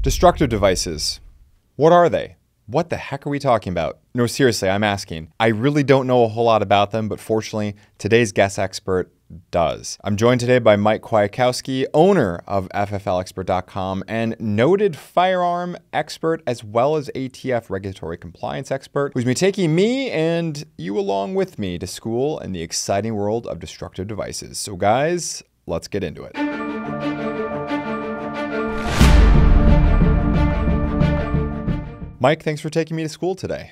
Destructive devices. What are they? What the heck are we talking about? No, seriously, I'm asking. I really don't know a whole lot about them, but fortunately, today's guest expert does. I'm joined today by Mike Kwiatkowski, owner of FFLexpert.com and noted firearm expert as well as ATF regulatory compliance expert, who's been taking me and you along with me to school in the exciting world of destructive devices. So guys, let's get into it. Mike, thanks for taking me to school today.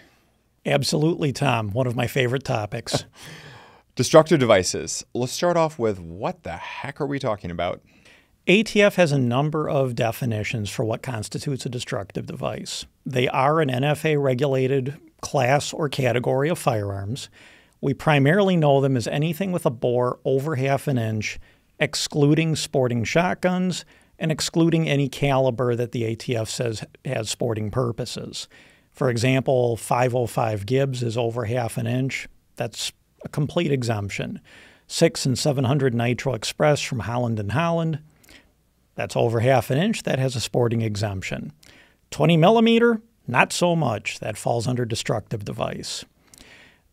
Absolutely, Tom. One of my favorite topics. Destructive devices. Let's start off with what the heck are we talking about? ATF has a number of definitions for what constitutes a destructive device. They are an NFA-regulated class or category of firearms. We primarily know them as anything with a bore over ½ inch, excluding sporting shotguns, and excluding any caliber that the ATF says has sporting purposes. For example, 505 Gibbs is over ½ inch. That's a complete exemption. 6 and 700 Nitro Express from Holland & Holland, that's over ½ inch. That has a sporting exemption. 20 millimeter, not so much. That falls under destructive device.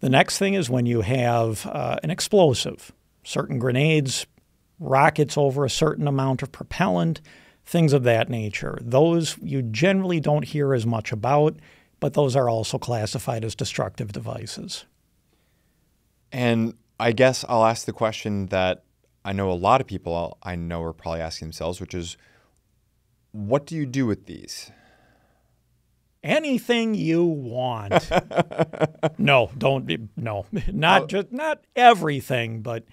The next thing is when you have an explosive, certain grenades, rockets over a certain amount of propellant, things of that nature. Those you generally don't hear as much about, but those are also classified as destructive devices. And I guess I'll ask the question that I know a lot of people I know are probably asking themselves, which is, what do you do with these? Anything you want. No, not everything, but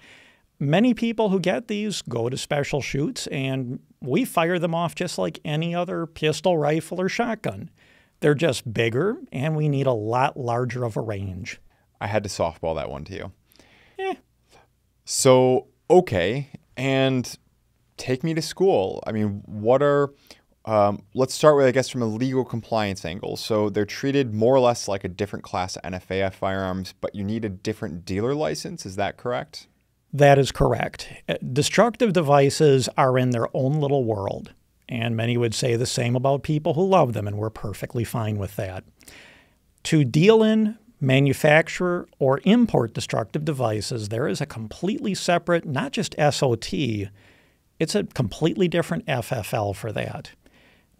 many people who get these go to special shoots, and we fire them off just like any other pistol, rifle, or shotgun. They're just bigger, and we need a lot larger of a range. I had to softball that one to you. So, okay, and take me to school. I mean, what are, let's start with, I guess, from a legal compliance angle. So they're treated more or less like a different class of NFA firearms, but you need a different dealer license. Is that correct? That is correct. Destructive devices are in their own little world, and many would say the same about people who love them, and we're perfectly fine with that. To deal in, manufacture, or import destructive devices, there is a completely separate, not just SOT, it's a completely different FFL for that.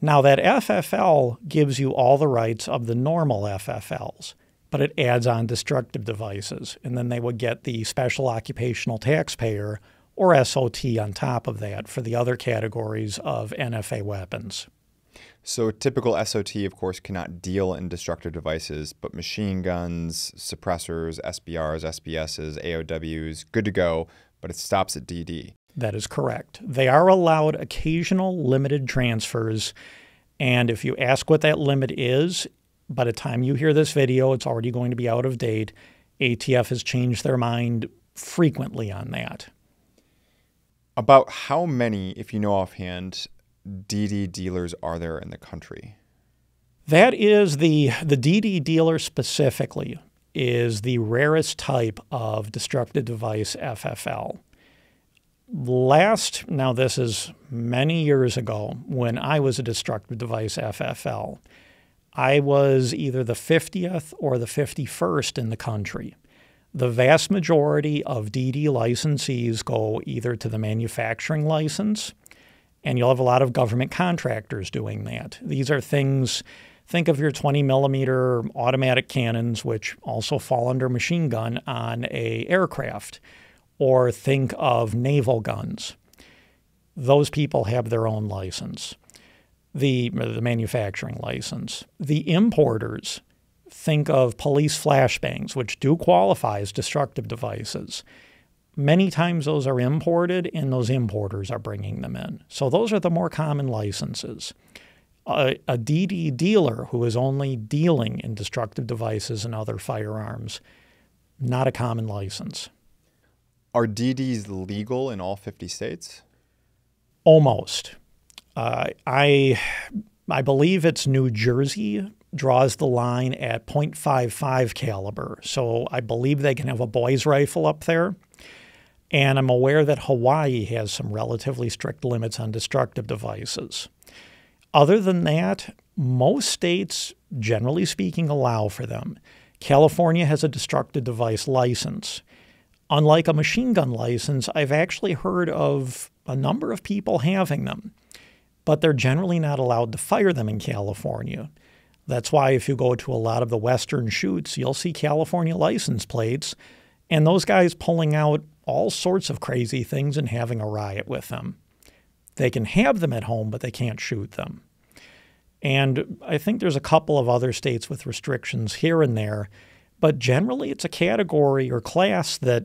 Now, that FFL gives you all the rights of the normal FFLs, but it adds on destructive devices, and then they would get the special occupational taxpayer, or SOT, on top of that for the other categories of NFA weapons. So a typical SOT, of course, cannot deal in destructive devices, but machine guns, suppressors, SBRs, SBSs, AOWs, good to go, but it stops at DD. That is correct. They are allowed occasional limited transfers, and if you ask what that limit is, by the time you hear this video, it's already going to be out of date. ATF has changed their mind frequently on that. About how many, if you know offhand, DD dealers are there in the country? That is the DD dealer specifically is the rarest type of destructive device FFL. Now this is many years ago when I was a destructive device FFL. I was either the 50th or the 51st in the country. The vast majority of DD licensees go either to the manufacturing license, and you'll have a lot of government contractors doing that. These are things, think of your 20 millimeter automatic cannons, which also fall under machine gun on an aircraft, or think of naval guns. Those people have their own license, the manufacturing license. The importers, think of police flashbangs, which do qualify as destructive devices. Many times those are imported, and those importers are bringing them in. So those are the more common licenses. A DD dealer who is only dealing in destructive devices and other firearms, not a common license. Are DDs legal in all 50 states? Almost. I believe it's New Jersey draws the line at .55 caliber. So I believe they can have a boy's rifle up there. And I'm aware that Hawaii has some relatively strict limits on destructive devices. Other than that, most states, generally speaking, allow for them. California has a destructive device license. Unlike a machine gun license, I've actually heard of a number of people having them, but they're generally not allowed to fire them in California. That's why if you go to a lot of the Western shoots, you'll see California license plates and those guys pulling out all sorts of crazy things and having a riot with them. They can have them at home, but they can't shoot them. And I think there's a couple of other states with restrictions here and there, but generally it's a category or class that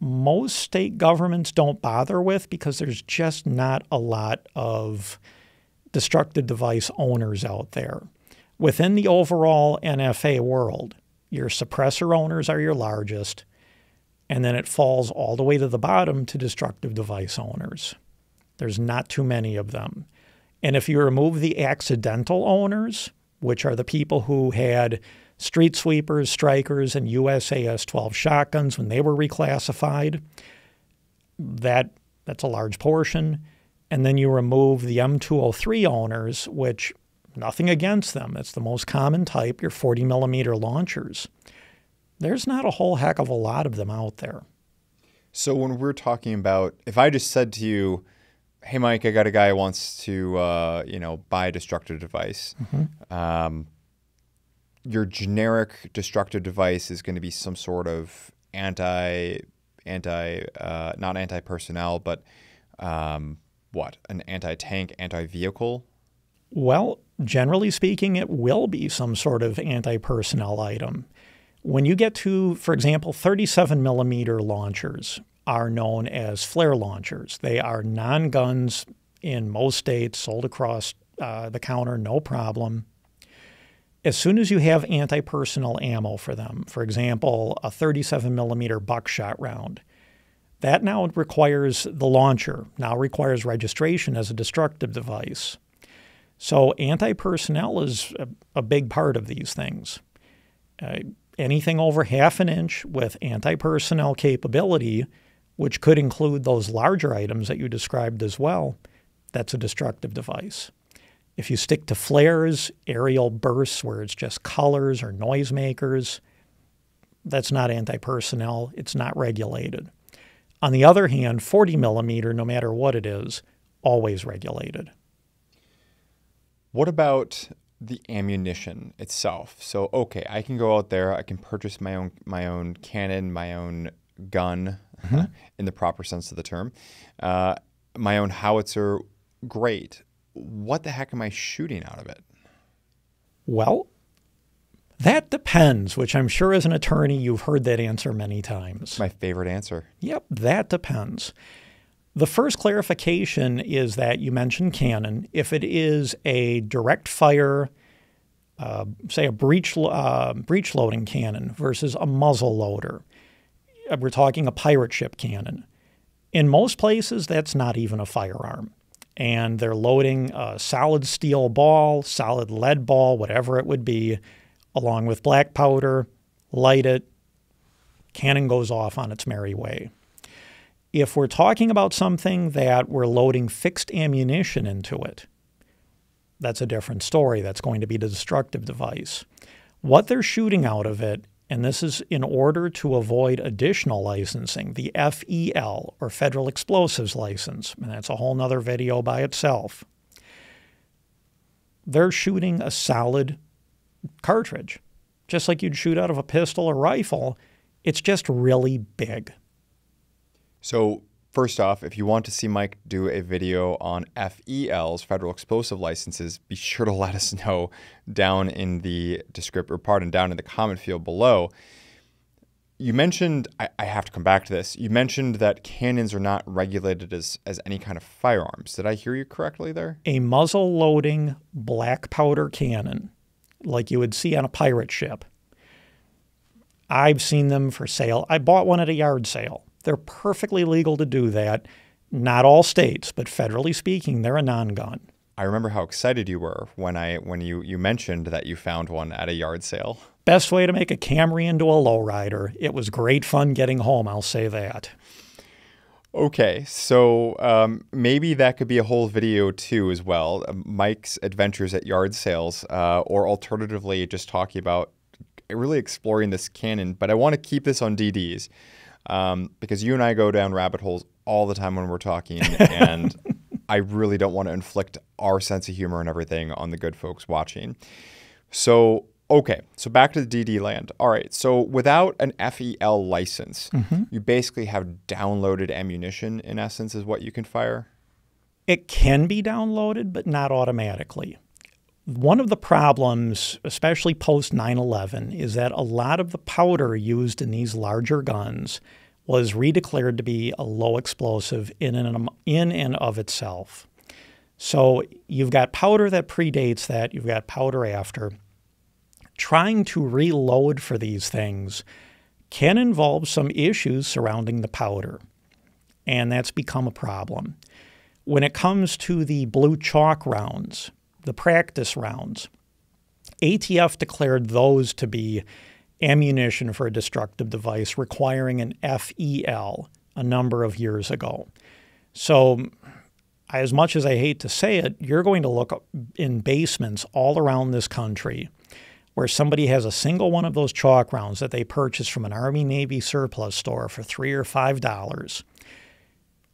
most state governments don't bother with because there's just not a lot of destructive device owners out there. Within the overall NFA world, your suppressor owners are your largest, and then it falls all the way to the bottom to destructive device owners. There's not too many of them. And if you remove the accidental owners, which are the people who had street sweepers, strikers, and USAS-12 shotguns when they were reclassified, that's a large portion. And then you remove the M203 owners, which nothing against them. It's the most common type, your 40 millimeter launchers. There's not a whole heck of a lot of them out there. So when we're talking about, if I just said to you, hey, Mike, I got a guy who wants to, buy a destructive device. Your generic destructive device is going to be some sort of not anti-personnel, but what? An anti-tank, anti-vehicle? Well, generally speaking, it will be some sort of anti-personnel item. When you get to, for example, 37 millimeter launchers are known as flare launchers. They are non-guns in most states, sold across the counter, no problem. As soon as you have anti-personnel ammo for them, for example, a 37 millimeter buckshot round, that now requires the launcher, now requires registration as a destructive device. So anti-personnel is a big part of these things. Anything over ½ an inch with anti-personnel capability, which could include those larger items that you described as well, that's a destructive device. If you stick to flares, aerial bursts where it's just colors or noisemakers, that's not anti-personnel. It's not regulated. On the other hand, 40 millimeter, no matter what it is, always regulated. What about the ammunition itself? So, okay, I can go out there, I can purchase my own cannon, my own gun, in the proper sense of the term, my own howitzer, great. What the heck am I shooting out of it? Well, that depends, which I'm sure as an attorney you've heard that answer many times. It's my favorite answer. Yep, that depends. The first clarification is that you mentioned cannon. If it is a direct fire, say a breech loading cannon versus a muzzle loader, we're talking a pirate ship cannon. In most places, that's not even a firearm. And they're loading a solid steel ball, solid lead ball, whatever it would be, along with black powder, light it, cannon goes off on its merry way. If we're talking about something that we're loading fixed ammunition into it, that's a different story. That's going to be the destructive device. What they're shooting out of it, and this is in order to avoid additional licensing, the FEL, or Federal Explosives License, and that's a whole nother video by itself. They're shooting a solid cartridge, just like you'd shoot out of a pistol or rifle. It's just really big. So first off, if you want to see Mike do a video on FELs, Federal Explosive Licenses, be sure to let us know down in the down in the comment field below. You mentioned, I have to come back to this, you mentioned that cannons are not regulated as any kind of firearms. Did I hear you correctly there? A muzzle loading black powder cannon, like you would see on a pirate ship. I've seen them for sale. I bought one at a yard sale. They're perfectly legal to do that. Not all states, but federally speaking, they're a non-gun. I remember how excited you were when you mentioned that you found one at a yard sale. Best way to make a Camry into a lowrider. It was great fun getting home, I'll say that. Okay, so maybe that could be a whole video too as well. Mike's adventures at yard sales, or alternatively just talking about really exploring this canon. But I want to keep this on DDs because you and I go down rabbit holes all the time when we're talking, and I really don't want to inflict our sense of humor and everything on the good folks watching. So, okay, so back to the DD land. All right, so without an FEL license, you basically have downloaded ammunition, in essence, is what you can fire? It can be downloaded, but not automatically. One of the problems, especially post 9/11, is that a lot of the powder used in these larger guns was redeclared to be a low explosive in and of itself. So you've got powder that predates that, you've got powder after. Trying to reload for these things can involve some issues surrounding the powder, and that's become a problem. When it comes to the blue chalk rounds, the practice rounds, ATF declared those to be ammunition for a destructive device requiring an FEL a number of years ago. So as much as I hate to say it, you're going to look in basements all around this country where somebody has a single one of those chalk rounds that they purchased from an Army-Navy surplus store for $3 or $5.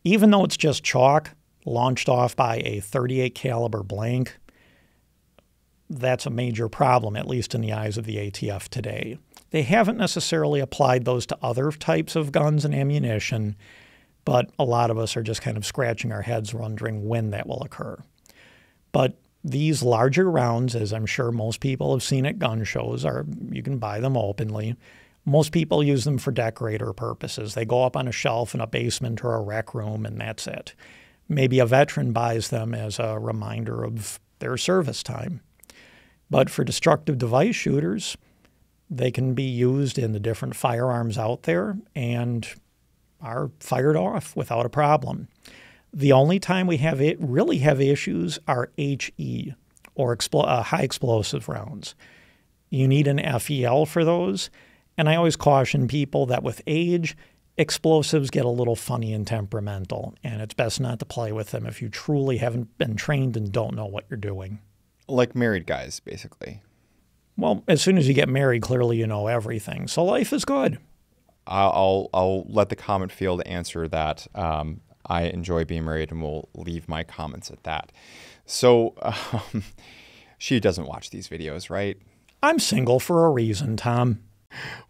Even though it's just chalk launched off by a .38 caliber blank, that's a major problem, at least in the eyes of the ATF today. They haven't necessarily applied those to other types of guns and ammunition, but a lot of us are just kind of scratching our heads wondering when that will occur. But these larger rounds, as I'm sure most people have seen at gun shows, you can buy them openly. Most people use them for decorator purposes. They go up on a shelf in a basement or a rec room, and that's it. Maybe a veteran buys them as a reminder of their service time. But for destructive device shooters, they can be used in the different firearms out there and are fired off without a problem. The only time we really have issues are HE, or high explosive rounds. You need an FEL for those, and I always caution people that with age, explosives get a little funny and temperamental, and it's best not to play with them if you truly haven't been trained and don't know what you're doing. Like married guys, basically. Well, as soon as you get married, clearly you know everything. So life is good. I'll let the comment field answer that. I enjoy being married, and we'll leave my comments at that. So she doesn't watch these videos, right? I'm single for a reason, Tom.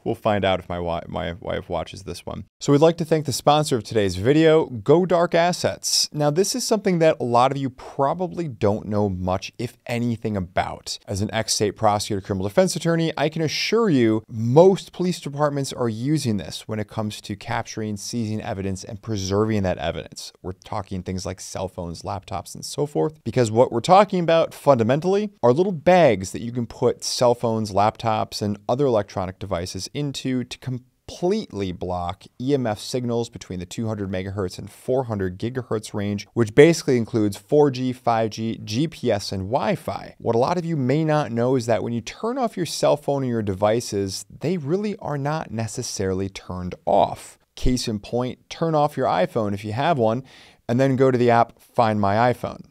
We'll find out if my wife watches this one. So we'd like to thank the sponsor of today's video, Godark Assets. Now, this is something that a lot of you probably don't know much, if anything, about. As an ex-state prosecutor criminal defense attorney, I can assure you most police departments are using this when it comes to capturing, seizing evidence, and preserving that evidence. We're talking things like cell phones, laptops, and so forth, because what we're talking about fundamentally are little bags that you can put cell phones, laptops, and other electronic devices into to completely block EMF signals between the 200 megahertz and 400 gigahertz range, which basically includes 4G, 5G, GPS, and Wi-Fi. What a lot of you may not know is that when you turn off your cell phone or your devices, they really are not necessarily turned off. Case in point, turn off your iPhone if you have one, and then go to the app Find My iPhone.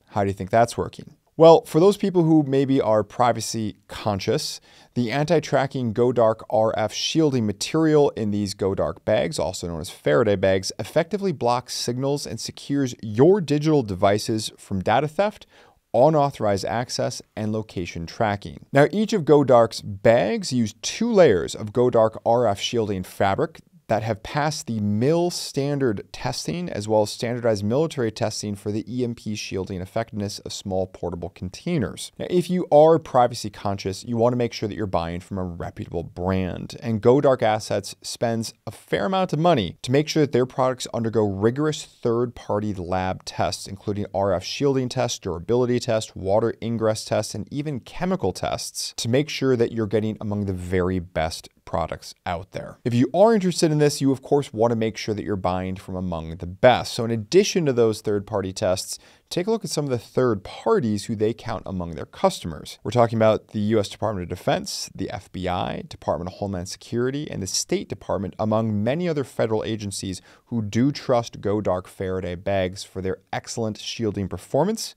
How do you think that's working? Well, for those people who maybe are privacy conscious, the anti-tracking Godark RF shielding material in these Godark bags, also known as Faraday bags, effectively blocks signals and secures your digital devices from data theft, unauthorized access, and location tracking. Now, each of Godark's bags use 2 layers of Godark RF shielding fabric that have passed the MIL standard testing, as well as standardized military testing for the EMP shielding effectiveness of small portable containers. Now, if you are privacy conscious, you want to make sure that you're buying from a reputable brand. And Godark Assets spends a fair amount of money to make sure that their products undergo rigorous third-party lab tests, including RF shielding tests, durability tests, water ingress tests, and even chemical tests to make sure that you're getting among the very best products out there. If you are interested in this, you of course want to make sure that you're buying from among the best. So in addition to those third-party tests, take a look at some of the third parties who they count among their customers. We're talking about the U.S. Department of Defense, the FBI, Department of Homeland Security, and the State Department, among many other federal agencies who do trust Godark Faraday bags for their excellent shielding performance,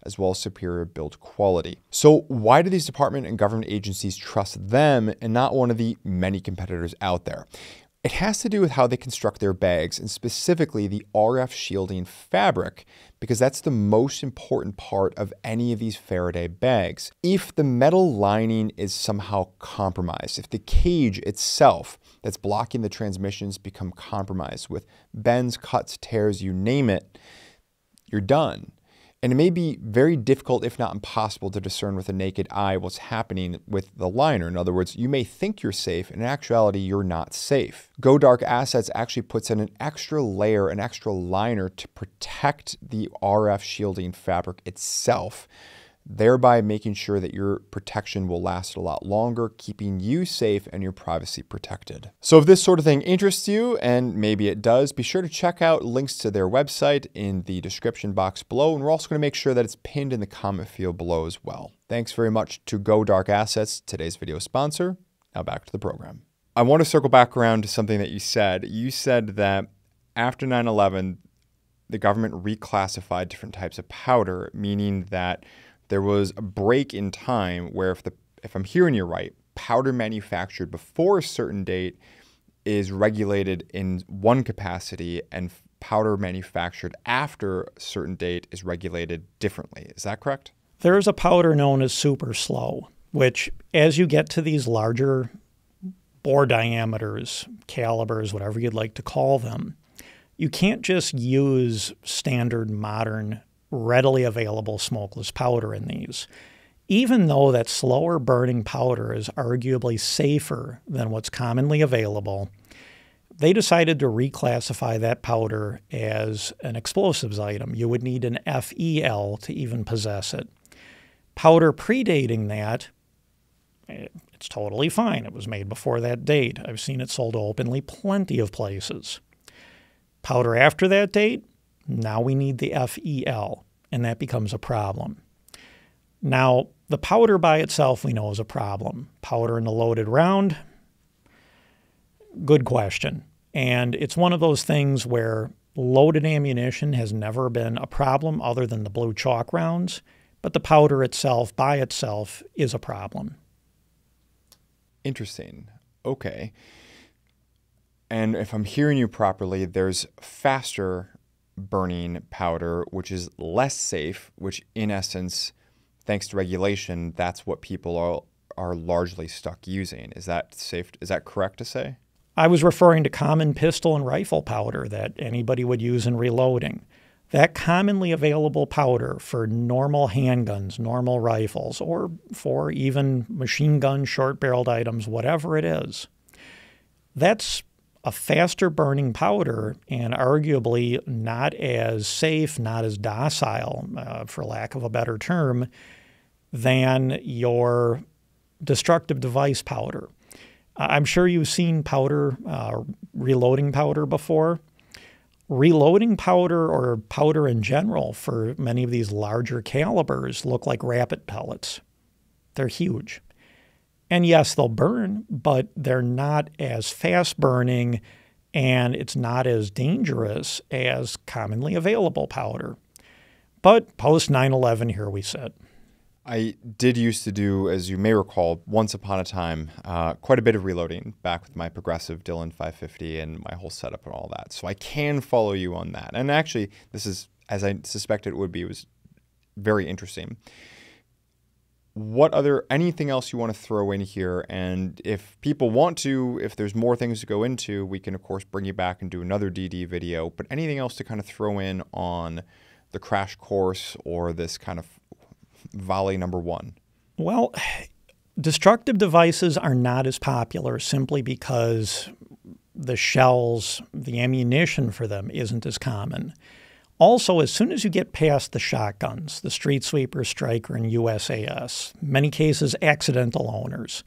as well as superior build quality. So why do these department and government agencies trust them and not one of the many competitors out there? It has to do with how they construct their bags, and specifically the RF shielding fabric, because that's the most important part of any of these Faraday bags. If the metal lining is somehow compromised, if the cage itself that's blocking the transmissions become compromised with bends, cuts, tears, you name it, you're done. And it may be very difficult, if not impossible, to discern with the naked eye what's happening with the liner. In other words, you may think you're safe, and in actuality, you're not safe. Godark Assets actually puts in an extra layer, an extra liner to protect the RF shielding fabric itself, thereby making sure that your protection will last a lot longer, keeping you safe and your privacy protected. So if this sort of thing interests you, and maybe it does, be sure to check out links to their website in the description box below, and we're also going to make sure that it's pinned in the comment field below as well. Thanks very much to Godark Assets, today's video sponsor. Now back to the program. I want to circle back around to something that you said. You said that after 9/11, the government reclassified different types of powder, meaning that there was a break in time where, if I'm hearing you right, powder manufactured before a certain date is regulated in one capacity, and powder manufactured after a certain date is regulated differently. Is that correct? There is a powder known as super slow, which as you get to these larger bore diameters, calibers, whatever you'd like to call them, you can't just use standard modern readily available smokeless powder in these. Even though that slower burning powder is arguably safer than what's commonly available, they decided to reclassify that powder as an explosives item. You would need an FEL to even possess it. Powder predating that, it's totally fine. It was made before that date. I've seen it sold openly plenty of places. Powder after that date, now we need the FEL, and that becomes a problem. Now, the powder by itself we know is a problem. Powder in a loaded round, good question. And it's one of those things where loaded ammunition has never been a problem other than the blue chalk rounds, but the powder itself by itself is a problem. Interesting. Okay. And if I'm hearing you properly, there's faster burning powder, which is less safe, which in essence, thanks to regulation, that's what people are largely stuck using. Is that safe? Is that correct to say? I was referring to common pistol and rifle powder that anybody would use in reloading. That commonly available powder for normal handguns, normal rifles, or for even machine gun, short-barreled items, whatever it is, that's a faster burning powder and arguably not as safe, not as docile, for lack of a better term, than your destructive device powder. I'm sure you've seen powder, reloading powder before. Reloading powder or powder in general for many of these larger calibers look like rapid pellets. They're huge. And yes, they'll burn, but they're not as fast burning and it's not as dangerous as commonly available powder. But post 9/11, here we sit. I did used to do, as you may recall, once upon a time, quite a bit of reloading back with my progressive Dillon 550 and my whole setup and all that. So I can follow you on that. And actually, this is, as I suspected it would be, it was very interesting. What anything else you want to throw in here? And if people want to, if there's more things to go into, we can of course bring you back and do another DD video, but anything else to kind of throw in on the crash course or this kind of volley number one? Well, destructive devices are not as popular simply because the shells, the ammunition for them isn't as common. Also, as soon as you get past the shotguns, the Street Sweeper, Striker, and USAS, many cases accidental owners,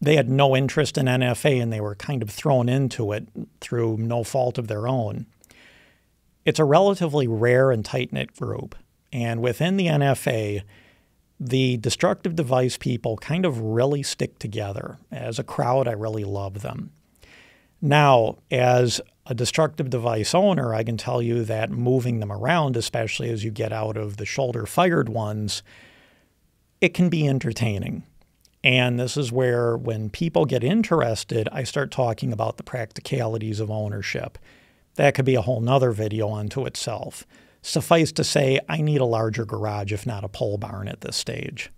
they had no interest in NFA and they were kind of thrown into it through no fault of their own. It's a relatively rare and tight-knit group. And within the NFA, the destructive device people kind of really stick together. As a crowd, I really love them. Now, as a destructive device owner, I can tell you that moving them around, especially as you get out of the shoulder-fired ones, it can be entertaining. And this is where, when people get interested, I start talking about the practicalities of ownership. That could be a whole nother video unto itself. Suffice to say, I need a larger garage, if not a pole barn at this stage.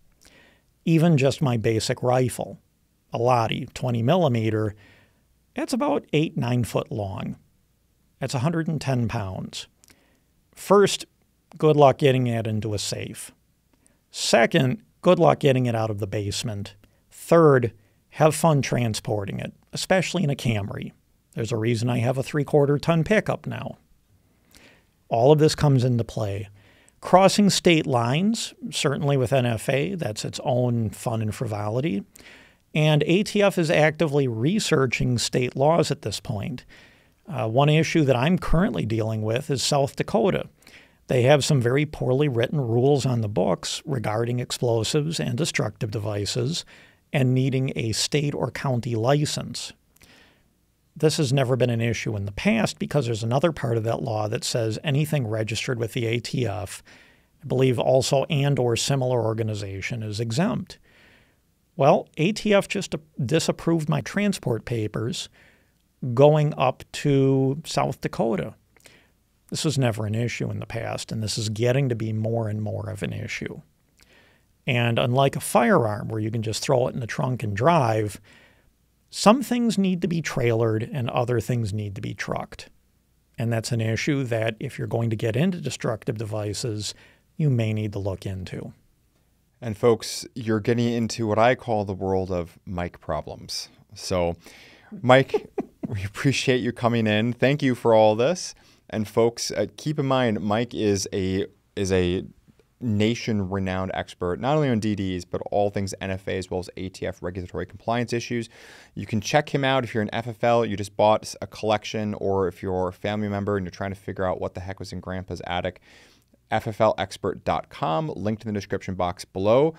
Even just my basic rifle, a Lottie 20 millimeter, it's about 8-9 foot long. That's 110 pounds. First, good luck getting it into a safe. Second, good luck getting it out of the basement. Third, have fun transporting it, especially in a Camry. There's a reason I have a 3/4 ton pickup now. All of this comes into play. Crossing state lines, certainly with NFA, that's its own fun and frivolity. And ATF is actively researching state laws at this point. One issue that I'm currently dealing with is South Dakota. They have some very poorly written rules on the books regarding explosives and destructive devices and needing a state or county license. This has never been an issue in the past because there's another part of that law that says anything registered with the ATF, I believe also and or similar organization, is exempt. Well, ATF just disapproved my transport papers going up to South Dakota. This was never an issue in the past, and this is getting to be more and more of an issue. And unlike a firearm where you can just throw it in the trunk and drive, some things need to be trailered and other things need to be trucked. And that's an issue that if you're going to get into destructive devices, you may need to look into. And folks, you're getting into what I call the world of Mike problems. So, Mike, we appreciate you coming in. Thank you for all this. And folks, keep in mind, Mike is a nation-renowned expert, not only on DDs, but all things NFA as well as ATF regulatory compliance issues. You can check him out if you're an FFL, you just bought a collection, or if you're a family member and you're trying to figure out what the heck was in Grandpa's attic, fflexpert.com, linked in the description box below.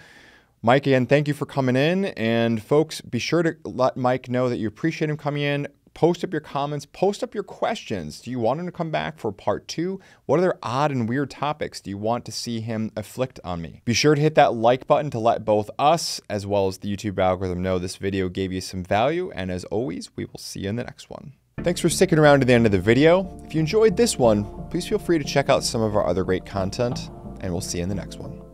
Mike, again, thank you for coming in. And folks, be sure to let Mike know that you appreciate him coming in. Post up your comments, post up your questions. Do you want him to come back for part 2? What other odd and weird topics do you want to see him afflict on me? Be sure to hit that like button to let both us as well as the YouTube algorithm know this video gave you some value. And as always, we will see you in the next one. Thanks for sticking around to the end of the video. If you enjoyed this one, please feel free to check out some of our other great content, and we'll see you in the next one.